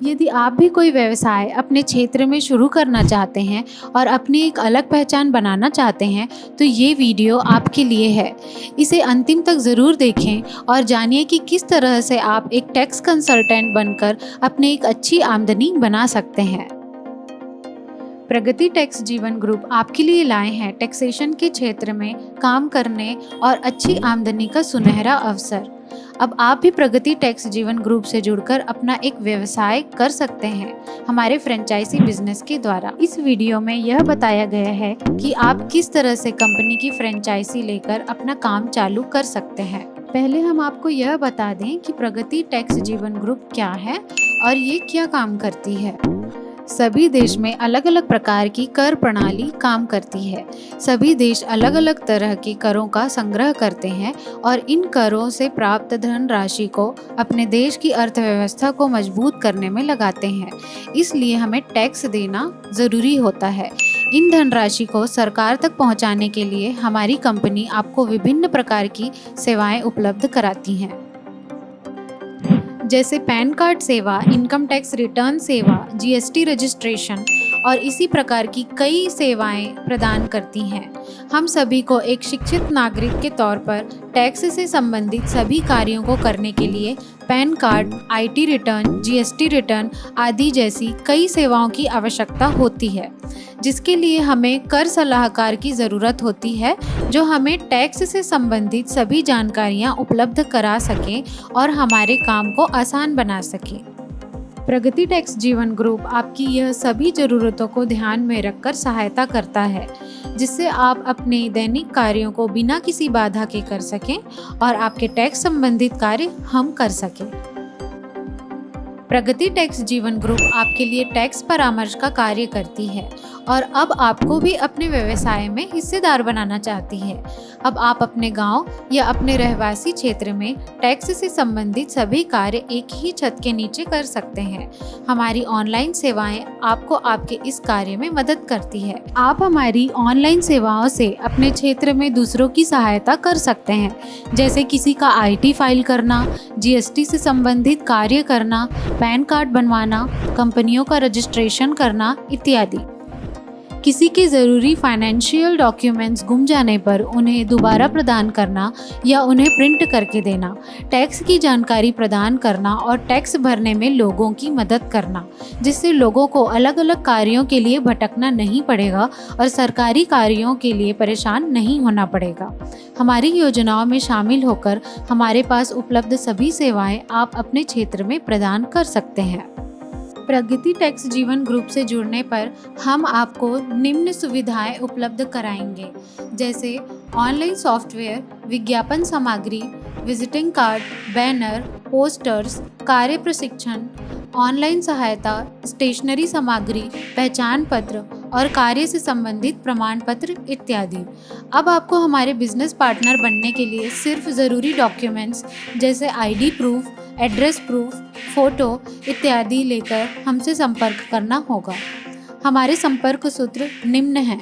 यदि आप भी कोई व्यवसाय अपने क्षेत्र में शुरू करना चाहते हैं और अपनी एक अलग पहचान बनाना चाहते हैं तो ये वीडियो आपके लिए है। इसे अंतिम तक ज़रूर देखें और जानिए कि किस तरह से आप एक टैक्स कंसल्टेंट बनकर अपने एक अच्छी आमदनी बना सकते हैं। प्रगति टैक्स जीवन ग्रुप आपके लिए लाए हैं टैक्सेशन के क्षेत्र में काम करने और अच्छी आमदनी का सुनहरा अवसर। अब आप भी प्रगति टैक्स जीवन ग्रुप से जुड़कर अपना एक व्यवसाय कर सकते हैं हमारे फ्रेंचाइजी बिजनेस के द्वारा। इस वीडियो में यह बताया गया है कि आप किस तरह से कंपनी की फ्रेंचाइजी लेकर अपना काम चालू कर सकते हैं। पहले हम आपको यह बता दें कि प्रगति टैक्स जीवन ग्रुप क्या है और ये क्या काम करती है। सभी देश में अलग अलग प्रकार की कर प्रणाली काम करती है। सभी देश अलग अलग तरह के करों का संग्रह करते हैं और इन करों से प्राप्त धनराशि को अपने देश की अर्थव्यवस्था को मजबूत करने में लगाते हैं। इसलिए हमें टैक्स देना ज़रूरी होता है। इन धनराशि को सरकार तक पहुंचाने के लिए हमारी कंपनी आपको विभिन्न प्रकार की सेवाएं उपलब्ध कराती हैं, जैसे पैन कार्ड सेवा, इनकम टैक्स रिटर्न सेवा, जीएसटी रजिस्ट्रेशन और इसी प्रकार की कई सेवाएं प्रदान करती हैं। हम सभी को एक शिक्षित नागरिक के तौर पर टैक्स से संबंधित सभी कार्यों को करने के लिए pan card, IT return, GST return आदि जैसी कई सेवाओं की आवश्यकता होती है, जिसके लिए हमें कर सलाहकार की ज़रूरत होती है जो हमें टैक्स से संबंधित सभी जानकारियाँ उपलब्ध करा सकें और हमारे काम को आसान बना सके। प्रगति टैक्स जीवन ग्रुप आपकी यह सभी ज़रूरतों को ध्यान में रखकर सहायता करता है, जिससे आप अपने दैनिक कार्यों को बिना किसी बाधा के कर सकें और आपके टैक्स संबंधित कार्य हम कर सकें। प्रगति टैक्स जीवन ग्रुप आपके लिए टैक्स परामर्श का कार्य करती है और अब आपको भी अपने व्यवसाय में हिस्सेदार बनाना चाहती है। अब आप अपने गांव या अपने रहवासी क्षेत्र में टैक्स से संबंधित सभी कार्य एक ही छत के नीचे कर सकते हैं। हमारी ऑनलाइन सेवाएं आपको आपके इस कार्य में मदद करती है। आप हमारी ऑनलाइन सेवाओं से अपने क्षेत्र में दूसरों की सहायता कर सकते हैं, जैसे किसी का आईटी फाइल करना, जीएसटी से संबंधित कार्य करना, पैन कार्ड बनवाना, कंपनियों का रजिस्ट्रेशन करना इत्यादि। किसी के ज़रूरी फाइनेंशियल डॉक्यूमेंट्स गुम जाने पर उन्हें दोबारा प्रदान करना या उन्हें प्रिंट करके देना, टैक्स की जानकारी प्रदान करना और टैक्स भरने में लोगों की मदद करना, जिससे लोगों को अलग अलग कार्यों के लिए भटकना नहीं पड़ेगा और सरकारी कार्यों के लिए परेशान नहीं होना पड़ेगा। हमारी योजनाओं में शामिल होकर हमारे पास उपलब्ध सभी सेवाएं आप अपने क्षेत्र में प्रदान कर सकते हैं। प्रगति टैक्स जीवन ग्रुप से जुड़ने पर हम आपको निम्न सुविधाएं उपलब्ध कराएंगे, जैसे ऑनलाइन सॉफ्टवेयर, विज्ञापन सामग्री, विजिटिंग कार्ड, बैनर, पोस्टर्स, कार्य प्रशिक्षण, ऑनलाइन सहायता, स्टेशनरी सामग्री, पहचान पत्र और कार्य से संबंधित प्रमाण पत्र इत्यादि। अब आपको हमारे बिजनेस पार्टनर बनने के लिए सिर्फ ज़रूरी डॉक्यूमेंट्स जैसे ID proof, address proof, photo इत्यादि लेकर हमसे संपर्क करना होगा। हमारे संपर्क सूत्र निम्न हैं।